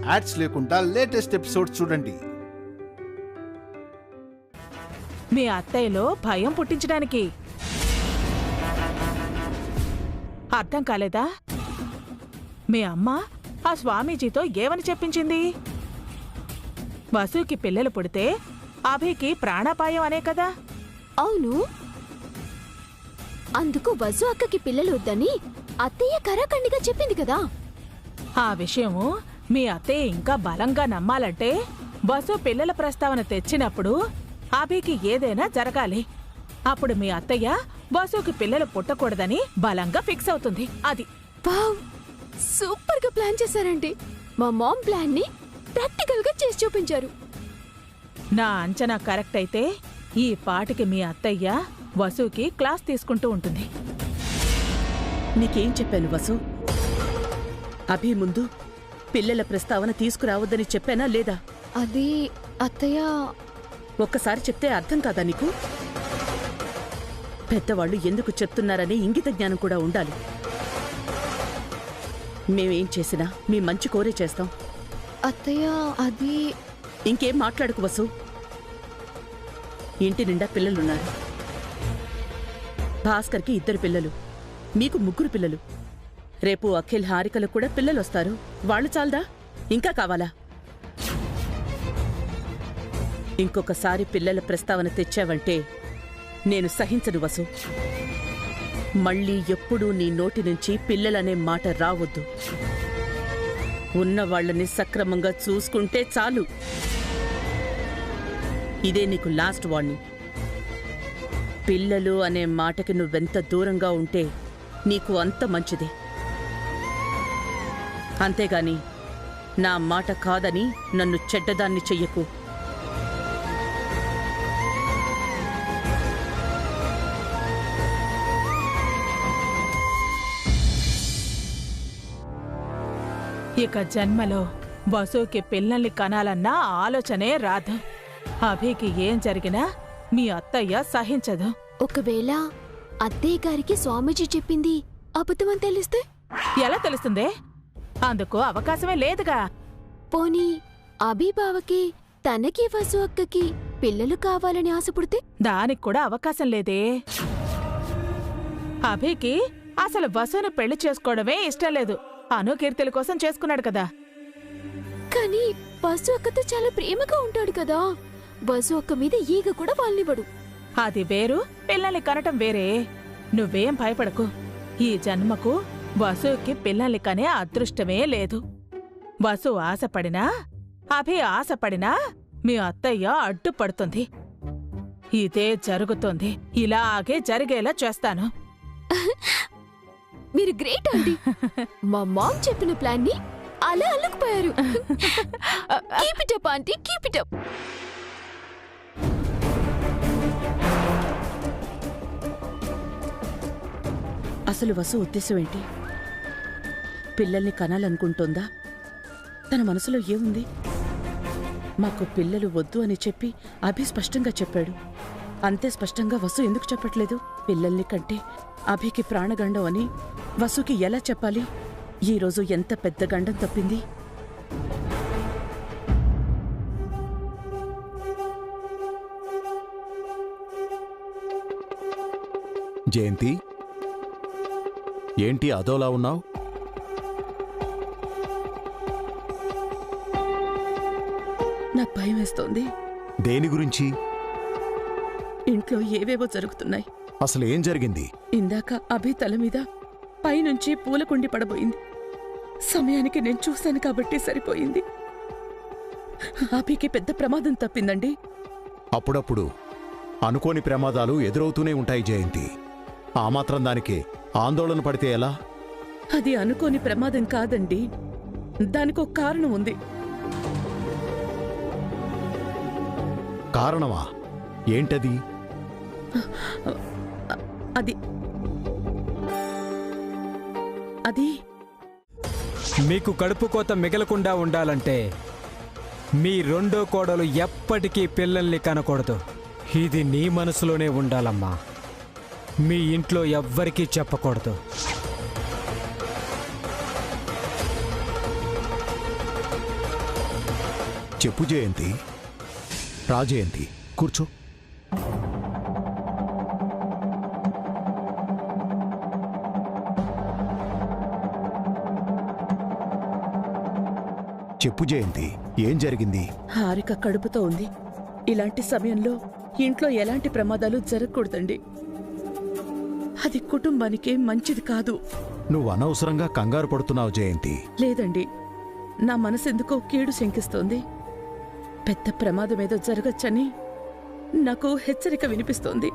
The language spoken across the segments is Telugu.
యాడ్స్ లేకుండా లేటెస్ట్ ఎపిసోడ్ చూడండి. మీ అత్తయ్యలో భయం పుట్టించడానికి. అర్థం కాలేదా? మీ అమ్మ ఆ స్వామీజీతో ఏమని చెప్పించింది? వసుకి పిల్లలు పుడితే అభికి ప్రాణాపాయం అనే కదా. అవును, అందుకు వసు అక్కకి పిల్లలు వద్దని అత్తయ్య కరాఖండిగా చెప్పింది కదా. ఆ విషయము మీ అత్తయ్య ఇంకా బలంగా నమ్మాలంటే వసు పిల్లల ప్రస్తావన తెచ్చినప్పుడు అభికి ఏదైనా జరగాలి. అప్పుడు మీ అత్తయ్య వసుకి పిల్లలు పుట్టకూడదని బలంగా ఫిక్స్ అవుతుంది. అది వావ్, సూపర్ గా ప్లాన్ చేశారండి. మా మామ్ ప్లాన్ ని ప్రాక్టికల్ గా చేసి చూపించారు. నా అంచనా కరెక్ట్ అయితే ఈ పాటికి మీ అత్తయ్య వసుకి క్లాస్ తీసుకుంటూ ఉంటుంది. నీకేం చెప్పాను వసు? అభి ముందు పిల్లల ప్రస్తావన తీసుకురావద్దని చెప్పానా లేదా? అది అత్తయ్య. ఒక్కసారి చెప్తే అర్థం కాదా నీకు? పెద్దవాళ్ళు ఎందుకు చెప్తున్నారనే ఇంగిత జ్ఞానం కూడా ఉండాలి. మేమేం చేసినా మీ మంచి కోరే చేస్తాం. అత్తయ్య అది. ఇంకేం మాట్లాడుకు వసు. ఇంటి నిండా పిల్లలున్నారు. భాస్కర్కి 2 పిల్లలు, మీకు 3 పిల్లలు. రేపు అఖిల్ హారికలకు కూడా పిల్లలొస్తారు. వాళ్ళు చాలదా? ఇంకా కావాలా? ఇంకొకసారి పిల్లల ప్రస్తావన తెచ్చావంటే నేను సహించను వసు. మళ్ళీ ఎప్పుడూ నీ నోటి నుంచి పిల్లలనే మాట రావద్దు. ఉన్నవాళ్లని సక్రమంగా చూసుకుంటే చాలు. ఇదే నీకు లాస్ట్ వార్నింగ్. పిల్లలు అనే మాటకి నువ్వెంత దూరంగా ఉంటే నీకు అంత మంచిది. అంతేగాని నా మాట కాదని నన్ను చెడ్డదాన్ని చెయ్యకు. ఇక జన్మలో వసుకి పిల్లల్ని కనాలన్న ఆలోచనే రాదు. అభికి ఏం జరిగినా మీ అత్తయ్య సహించదు. ఒకవేళ అత్తయ్య గారికి స్వామీజీ చెప్పింది అబద్ధమని తెలిస్తే? ఎలా తెలుస్తుంది? అందుకు అవకాశమే లేదుగా. పోనీ అభిబావకి తనకి వసు అక్కకి పిల్లలు కావాలని ఆశపడితే? దానికి కూడా అవకాశం లేదే. అభికి అసలు వసును పెళ్లి చేసుకోవడమే ఇష్టం లేదు. అనుకీర్తుల కోసం చేసుకున్నాడు కదా. కానీ వసు అక్కతో చాలా ప్రేమగా ఉంటాడు కదా. వసు అక్క మీద ఈగ కూడా వాళ్ళనివ్వడు. అది వేరు, పిల్లల్ని కనటం వేరే. నువ్వేం భయపడకు. ఈ జన్మకు వసుకి పిల్లల్ని కనే అదృష్టమే లేదు. వసు ఆశపడినా అభి ఆశపడినా మీ అత్తయ్య అడ్డుపడుతుంది. ఇదే జరుగుతుంది. ఇలాగే జరిగేలా చేస్తాను. మీరు గ్రేట్ అండి. మా మామ్ చెప్పిన ప్లాన్ ని అలా అల్లుకుపోయారు. Keep it up aunty, keep it up. అసలు వసు ఉద్దేశం ఏంటి? పిల్లల్ని కనాలనుకుంటోందా? తన మనసులో ఏముంది? మాకు పిల్లలు వద్దు అని చెప్పి అభి స్పష్టంగా చెప్పాడు. అంతే స్పష్టంగా వసు ఎందుకు చెప్పట్లేదు? పిల్లల్ని కంటే అభికి ప్రాణగండం అని వసుకి ఎలా చెప్పాలి? ఈరోజు ఎంత పెద్ద గండం తప్పింది. జయంతి, ఏంటి అదోలా ఉన్నావు? నాకు భయం వేస్తోంది. దేని గురించి? ఇంట్లో ఏవేవో జరుగుతున్నాయి. అసలు ఏం జరిగింది? ఇందాక అభి తల మీద పైనుంచి పూలకుండి పడబోయింది. సమయానికి నేను చూశాను కాబట్టి సరిపోయింది. అభికి పెద్ద ప్రమాదం తప్పిందండి. అప్పుడప్పుడు అనుకోని ప్రమాదాలు ఎదురవుతూనే ఉంటాయి జయంతి. ఆ మాత్రం దానికి ఆందోళన పడితే ఎలా? అది అనుకోని ప్రమాదం కాదండి. దానికో కారణం ఉంది. కారణమా? ఏంటది? అది అది మీకు కడుపు కోత మిగలకుండా ఉండాలంటే మీ రెండో కోడలు ఎప్పటికీ పిల్లల్ని కనకూడదు. ఇది నీ మనసులోనే ఉండాలమ్మా. మీ ఇంట్లో ఎవ్వరికీ చెప్పకూడదు. చెప్పు జయంతి. రా జయంతి, కూర్చో. చెప్పు జయంతి, ఏం జరిగింది? హారిక కడుపుతో ఉంది. ఇలాంటి సమయంలో ఇంట్లో ఎలాంటి ప్రమాదాలు జరగకూడదండి. అది కుటుంబానికి మంచిది కాదు. నువ్వు అనవసరంగా కంగారు పడుతున్నావు జయంతి. లేదండి, నా మనసెందుకో కీడు శంకిస్తోంది. పెద్ద ప్రమాదమేదో జరగచ్చని నాకు హెచ్చరిక వినిపిస్తోంది.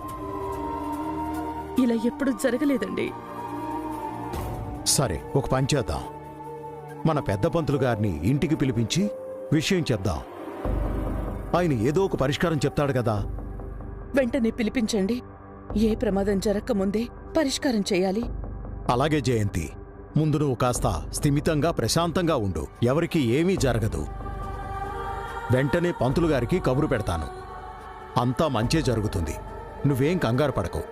ఇలా ఎప్పుడు జరగలేదండి. సరే, ఒక పని చేద్దాం. మన పెద్ద పంతులు గారిని ఇంటికి పిలిపించి విషయం చెప్దాం. ఆయన ఏదో ఒక పరిష్కారం చెప్తాడు కదా. వెంటనే పిలిపించండి. ఏ ప్రమాదం జరగకముందే పరిష్కారం చేయాలి. అలాగే జయంతి, ముందు నువ్వు కాస్త స్థిమితంగా ప్రశాంతంగా ఉండు. ఎవరికీ ఏమీ జరగదు. వెంటనే పంతులు గారికి కబురు పెడతాను. అంతా మంచే జరుగుతుంది. నువ్వేం కంగారు పడకు.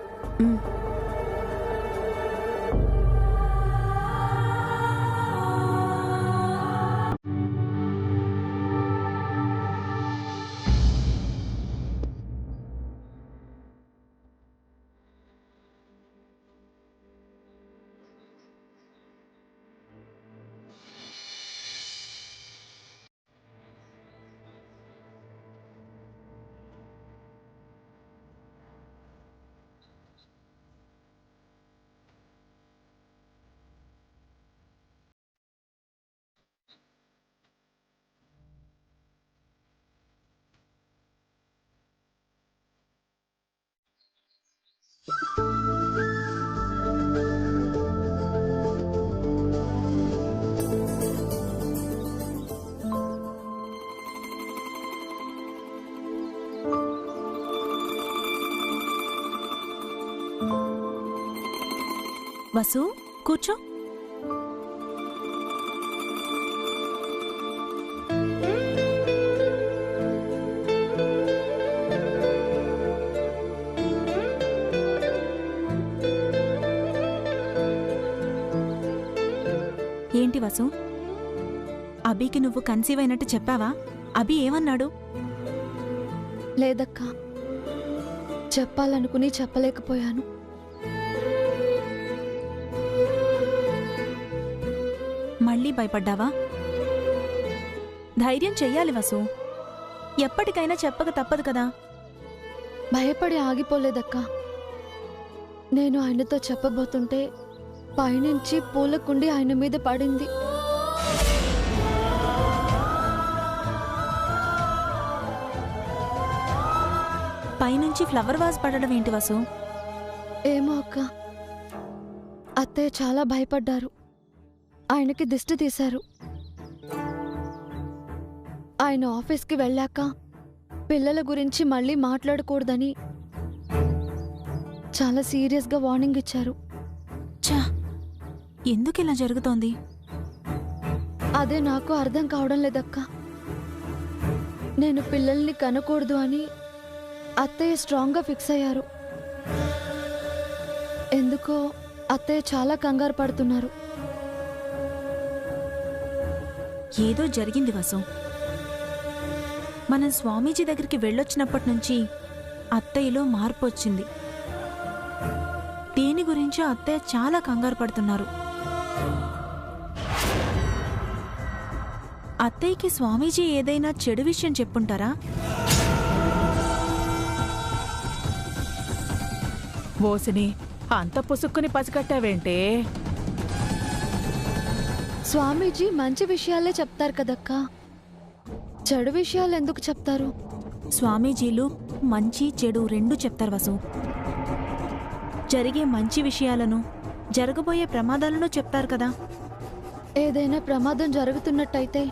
వసు, కూర్చో. ఏంటి వసు, అభికి నువ్వు కన్సీవ్ అయినట్టు చెప్పావా? అభి ఏమన్నాడు? లేదక్కా, చెప్పాలనుకుని చెప్పలేకపోయాను. మళ్ళీ భయపడ్డావా? ధైర్యం చెయ్యాలి వసు. ఎప్పటికైనా చెప్పక తప్పదు కదా. భయపడి ఆగిపోలేదక్కా. నేను ఆయనతో చెప్పబోతుంటే పైనుంచి పూలకుండి ఆయన మీద పడింది. పైనుంచి ఫ్లవర్ వాజ్ పడడం ఏంటి వసు? ఏమో అక్క, అత్తయ్య చాలా భయపడ్డారు. ఆయనకి దిష్టి తీశారు. ఆయన ఆఫీస్కి వెళ్ళాక పిల్లల గురించి మళ్ళీ మాట్లాడకూడదని చాలా సీరియస్గా వార్నింగ్ ఇచ్చారు. ఛా, ఎందుకిలా జరుగుతోంది? అదే నాకు అర్థం కావడం లేదక్కా. నేను పిల్లల్ని కనకూడదు అని అత్తయ్య స్ట్రాంగ్గా ఫిక్స్ అయ్యారు. ఎందుకో అత్తయ్య చాలా కంగారు పడుతున్నారు. ఏదో జరిగింది వసు. మనం స్వామీజీ దగ్గరికి వెళ్ళొచ్చినప్పటి నుంచి అత్తయ్యలో మార్పు వచ్చింది. దేని గురించో అత్తయ్య చాలా కంగారు పడుతున్నారు. అత్తయ్యకి స్వామీజీ ఏదైనా చెడు విషయం చెప్పుంటారా? ఓసిని, అంత పుసుక్కుని పసిగట్టావేంటే? స్వామీజీ మంచి విషయాలే చెప్తారు కదక్కా, చెడు విషయాలు ఎందుకు చెప్తారు? స్వామీజీలు మంచి చెడు రెండూ చెప్తారు వసు. జరిగే మంచి విషయాలను, జరగబోయే ప్రమాదాలను చెప్తారు కదా. ఏదైనా ప్రమాదం జరుగుతున్నట్టయితే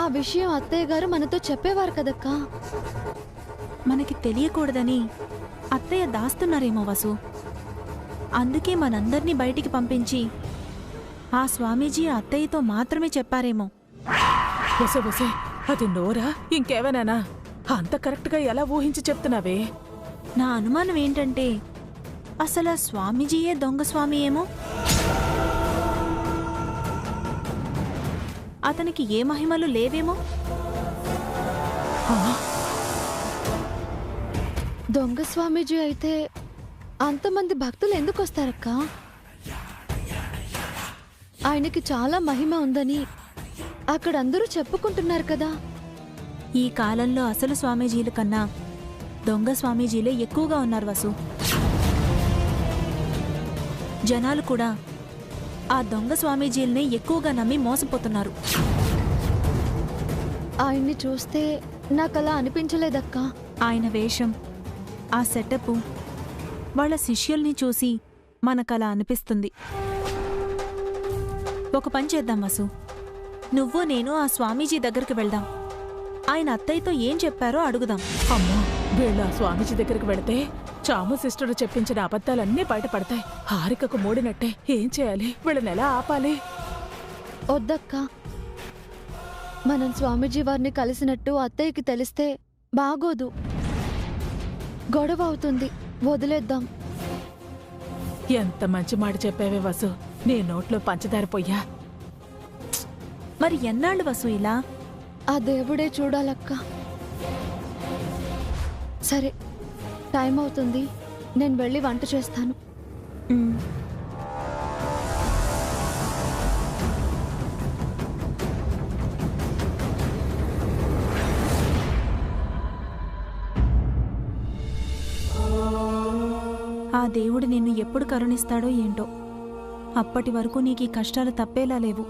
ఆ విషయం అత్తయ్య గారు మనతో చెప్పేవారు కదక్కా. మనకి తెలియకూడదని అత్తయ్య దాస్తున్నారేమో వసు. అందుకే మనందర్నీ బయటికి పంపించి ఆ స్వామీజీ అత్తయ్యతో మాత్రమే చెప్పారేమో. వసే వసే, అది నోరా ఇంకేవైనా? అంత కరెక్ట్గా ఎలా ఊహించి చెప్తున్నావే? నా అనుమానం ఏంటంటే అసలు ఆ స్వామీజీయే దొంగ స్వామి ఏమో. అతనికి ఏ మహిమలు లేవేమో. దొంగ స్వామీజీ అయితే అంతమంది భక్తులు ఎందుకు వస్తారక్క? ఆయనకి చాలా మహిమ ఉందని అక్కడ అందరూ చెప్పుకుంటున్నారు కదా. ఈ కాలంలో అసలు స్వామీజీల కన్నా దొంగ స్వామీజీలే ఎక్కువగా ఉన్నారు వసు. జనాలు కూడా ఆ దొంగ స్వామీజీల్ని ఎక్కువగా నమ్మి మోసపోతున్నారు. ఆయన్ని చూస్తే నాకలా అనిపించలేదక్కా. ఆయన వేషం, ఆ సెటప్, వాళ్ళ శిష్యుల్ని చూసి మనకలా అనిపిస్తుంది. ఒక పని చేద్దాం వసు, నువ్వు నేను ఆ స్వామీజీ దగ్గరికి వెళ్దాం. ఆయన అత్తయ్యతో ఏం చెప్పారో అడుగుదాం. అమ్మో, వీళ్ళ స్వామీజీ దగ్గరికి వెళితే చాము సిస్టర్ చెప్పించిన అబద్ధాలన్నీ బయటపడతాయి. హారికకు మూడినట్టే. ఏం చేయాలి? వీళ్ళని ఎలా ఆపాలి? వద్దక్కా, మనం స్వామీజీ వారిని కలిసినట్టు అత్తయ్యకి తెలిస్తే బాగోదు, గొడవ అవుతుంది. వదిలేద్దాం. ఎంత మంచి మాట చెప్పావే వసు. నీ నోట్లో పంచదార పొయ్యా. మరి ఎన్నాళ్ళు వసు ఇలా? ఆ దేవుడే చూడాలక్కా. సరే, టైం అవుతుంది. నేను వెళ్ళి వంట చేస్తాను. ఉమ్. ఆ దేవుడు నిన్ను ఎప్పుడు కరుణిస్తాడో ఏంటో. అప్పటి వరకు నీకు ఈ కష్టాలు తప్పేలా లేవు.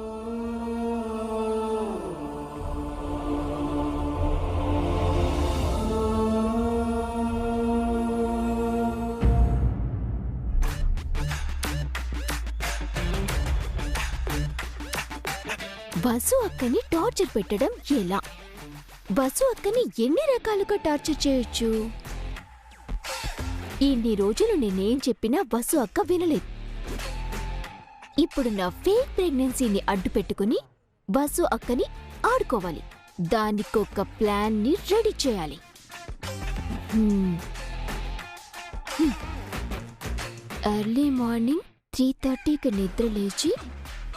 వసు అక్కని టార్చర్ పెట్టడం ఎలా? వసు అక్కని ఎన్ని రకాలుగా టార్చర్ చేయొచ్చు? ఇన్ని రోజులు నేనేం చెప్పినా వసు అక్క వినలేదు. ఇప్పుడు నా ఫేక్ ప్రెగ్నెన్సీని అడ్డు పెట్టుకుని వసు అక్కని ఆడుకోవాలి. దానికొక ప్లాన్ ని రెడీ చేయాలి. ఎర్లీ మార్నింగ్ 3:30కి నిద్ర లేచి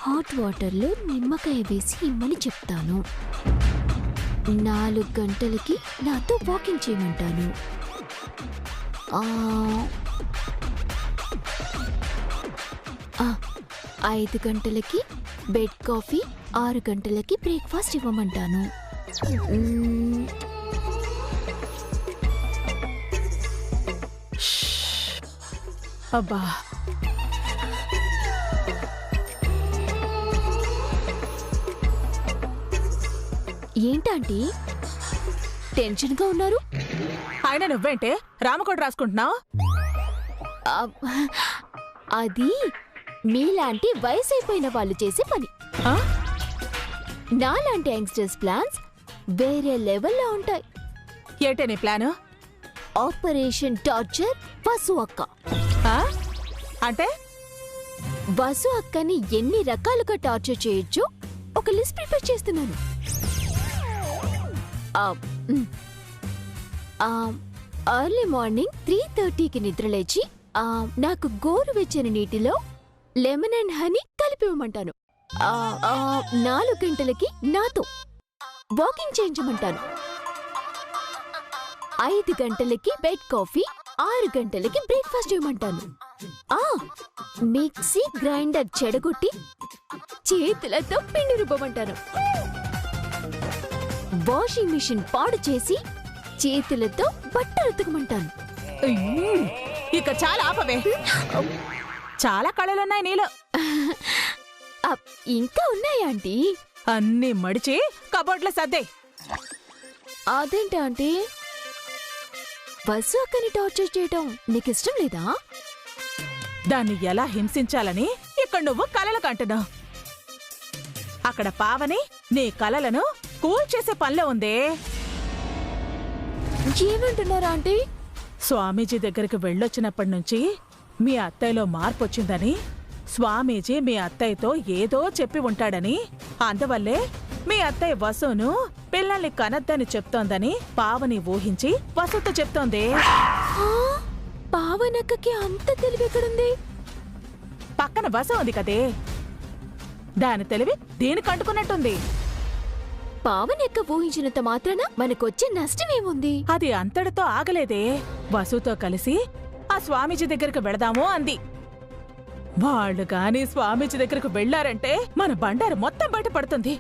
హాట్ వాటర్లో నిమ్మకాయ వేసి ఇమ్మని చెప్తాను. 4 గంటలకి నాతో వాకింగ్ చేయమంటాను. 5 గంటలకి బెడ్ కాఫీ, 6 గంటలకి బ్రేక్ఫాస్ట్ ఇవ్వమంటాను. అబ్బా, ఏంటంటే టెన్షన్గా ఉన్నారు? ఆయన నువ్వేంటే రామకోట రాసుకుంటున్నావు? అది మీలాంటి వయసైపోయిన వాళ్ళు చేసే పని. నాలాంటి యంగ్స్టర్స్ ప్లాన్స్ వేరే లెవెల్లో ఉంటాయి. ఏంటే నీ ప్లాను? ఆపరేషన్ టార్చర్ వసు అక్క. అంటే వసు అక్కని ఎన్ని రకాలుగా టార్చర్ చేయొచ్చో ఒక లిస్ట్ ప్రిపేర్ చేస్తున్నాను. ఎర్లీ మార్నింగ్ 3:30కి నిద్రలేచి నాకు గోరువెచ్చని నీటిలో లెమన్ అండ్ హనీ కలిపివ్వమంటాను. 4 గంటలకి నాతో వాకింగ్ చేయించమంటాను. 5 గంటలకి బెడ్ కాఫీ, 6 గంటలకి బ్రేక్ఫాస్ట్ చేయమంటాను. మిక్సీ గ్రైండర్ చెడగొట్టి చేతులతో పిండి రుబ్బమంటాను. వాషింగ్ మిషన్ పాడు చేసి చేతులతో బట్టలు ఉతకమంటాను. ఇక చాలా ఆపవే. చాలా కళలున్నాయి నీలో. ఇంకా ఉన్నాయా ఆంటీ? అన్నీ మడిచి కబోర్డ్లో సర్దే. అదేంటి ఆంటీ? వసు అక్కని టార్చర్ చేయటం నీకు ఇష్టం లేదా? దాన్ని ఎలా హింసించాలని ఇక్కడ నువ్వు కలలు కంటున్నావు. అక్కడ పావని నీ కలలను కూల్ చేసే పనిలో ఉందే. ఏమంటున్నారా ఆంటీ? స్వామీజీ దగ్గరికి వెళ్ళొచ్చినప్పటి నుంచి మీ అత్తయ్యలో మార్పు వచ్చిందని, స్వామీజీ మీ అత్తయ్యతో ఏదో చెప్పి ఉంటాడని, అందువల్లే మీ అత్తయ్య వసును పిల్లల్ని కనద్దని చెప్తోందని పావని ఊహించి వసుతో చెప్తోంది. పావనక్కకి అంత తెలివెక్కడుంది? పక్కన వసు ఉంది కదే, దాని తెలివి దీనికి అంటుకున్నట్టుంది. పావనక్క ఊహించినంత మాత్రాన మనకొచ్చే నష్టమేముంది? అది అంతటితో ఆగలేదే. వసుతో కలిసి ఆ స్వామీజీ దగ్గరికి వెళదాము అంది. వాళ్ళు గాని స్వామీజీ దగ్గరకు వెళ్లారంటే మన బండారు మొత్తం బయటపడుతుంది.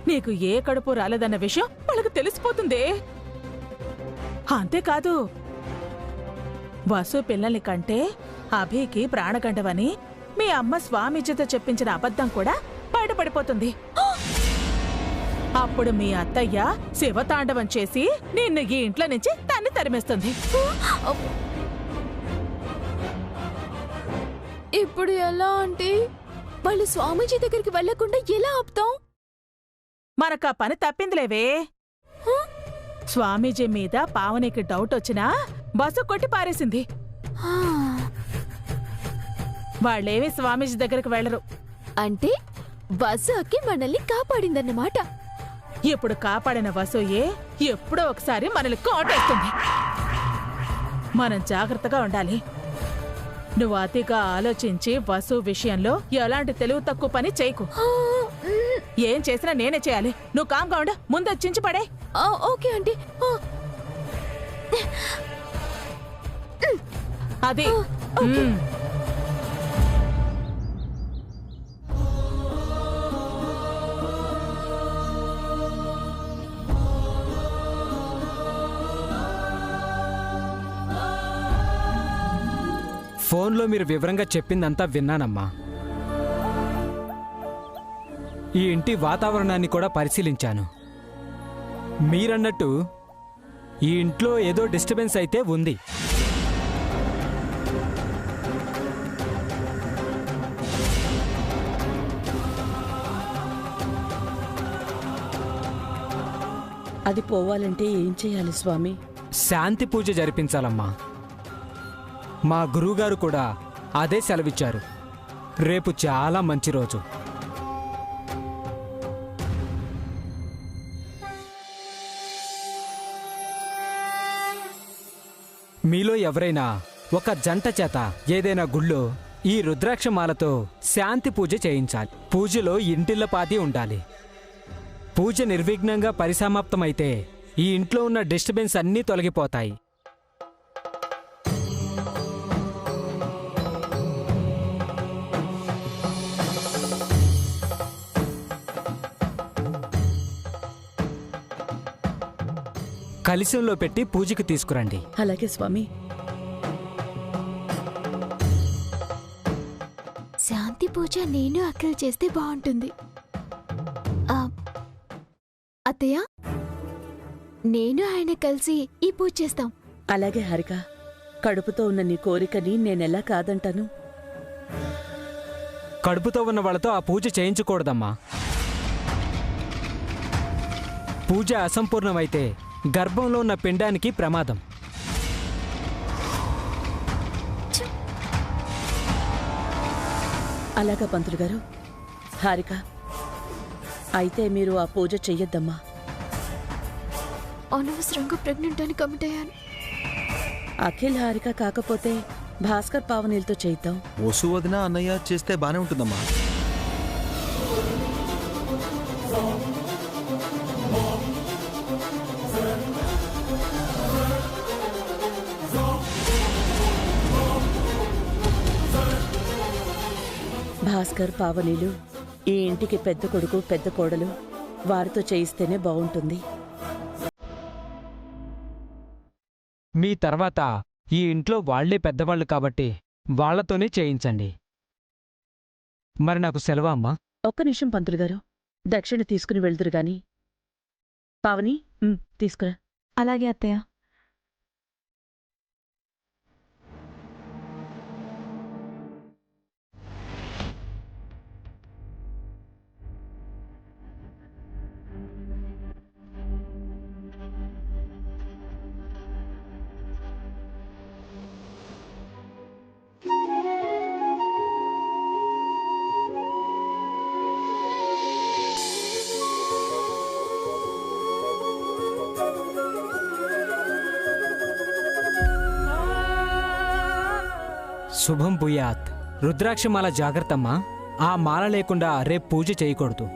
నీకు ఏ కడుపు రాలేదన్న విషయం వాళ్ళకి తెలిసిపోతుంది. అంతేకాదు, వసు పిల్లల్ని కంటే అభికి ప్రాణగండవని మీ అమ్మ స్వామీజీతో చెప్పించిన అబద్ధం కూడా బయటపడిపోతుంది. అప్పుడు మీ అత్తయ్య శివతాండవం చేసి నిన్ను ఈ ఇంట్లో నుంచి తన్ని తరిమేస్తుంది. ఇప్పుడు ఎలా అంటే వాళ్ళు స్వామీజీ దగ్గరికి వెళ్లకుండా ఎలా ఆపుతాం? మనకా పని తప్పిందిలేవే. స్వామీజీ మీద పావనికి డౌట్ వచ్చినా బస్సు కొట్టి పారేసింది. వాళ్ళేమి స్వామీజీ దగ్గరికి వెళ్లరు. అంటే వసు అక్కి మనల్ని కాపాడిందన్నమాట. ఇప్పుడు కాపాడిన వసూయే ఎప్పుడో ఒకసారి మనల్ని కాటేస్తుంది. మనం జాగ్రత్తగా ఉండాలి. నువ్వు అతిగా ఆలోచించి వసు విషయంలో ఎలాంటి తెలివి తక్కువ పని చేయకు. ఏం చేసినా నేనే చేయాలి. నువ్వు కామ్గా ఉండు. ముందు చించి పడే. Okay aunty. అది ఫోన్లో మీరు వివరంగా చెప్పిందంతా విన్నానమ్మా. ఈ ఇంటి వాతావరణాన్ని కూడా పరిశీలించాను. మీరన్నట్టు ఈ ఇంట్లో ఏదో డిస్టర్బెన్స్ అయితే ఉంది. అది పోవాలంటే ఏం చేయాలి స్వామి? శాంతి పూజ జరిపించాలమ్మా. మా గురువుగారు కూడా అదే సెలవిచ్చారు. రేపు చాలా మంచి రోజు. మీలో ఎవరైనా ఒక జంట చేత ఏదైనా గుళ్ళో ఈ రుద్రాక్షమాలతో శాంతి పూజ చేయించాలి. పూజలో ఇంటిల్లపాతి ఉండాలి. పూజ నిర్విఘ్నంగా పరిసమాప్తమైతే ఈ ఇంట్లో ఉన్న డిస్టర్బెన్స్ అన్నీ తొలగిపోతాయి. కలశంలో పెట్టి పూజకి తీసుకురండి. అలాగే స్వామి. శాంతి పూజ నేను అక్కలు చేస్తే బాగుంటుంది. అత్తయ్య, నేను ఆయన కలిసి ఈ పూజ చేస్తాం. అలాగే హారిక. కడుపుతో ఉన్న నీ కోరికని నేనెలా కాదంటాను? కడుపుతో ఉన్న వాళ్ళతో ఆ పూజ చేయించకూడదమ్మా. పూజ అసంపూర్ణమైతే గర్భంలో ఉన్న పిండానికి ప్రమాదం. అలాగా పంతులు గారు. హారిక, అయితే మీరు ఆ పూజ చెయ్యొద్దమ్మా. అనవసరంగా ప్రెగ్నెంట్ అని కమిట్ అయ్యాను. అఖిల్ హారిక కాకపోతే భాస్కర్ పావనీలతో చేయిద్దాం. వసు వదిన అన్నయ్య చేస్తే బానే ఉంటుందమ్మా. భాస్కర్ పావనీలు ఈ ఇంటికి పెద్ద కొడుకు పెద్ద కోడలు, వారితో చేయిస్తేనే బాగుంటుంది. మీ తర్వాత ఈ ఇంట్లో వాళ్లే పెద్దవాళ్ళు కాబట్టి వాళ్లతోనే చేయించండి. మరి నాకు సెలవా అమ్మా? ఒక్క నిమిషం పంతులు గారు. దక్షిణ తీసుకుని వెళ్దురు గాని. పావని, తీసుకురా. అలాగే అత్తయ్య. శుభం భూయాత్. రుద్రాక్షమాల జాగ్రత్తమ్మా. ఆ మాల లేకుండా రేపు పూజ చేయకూడదు.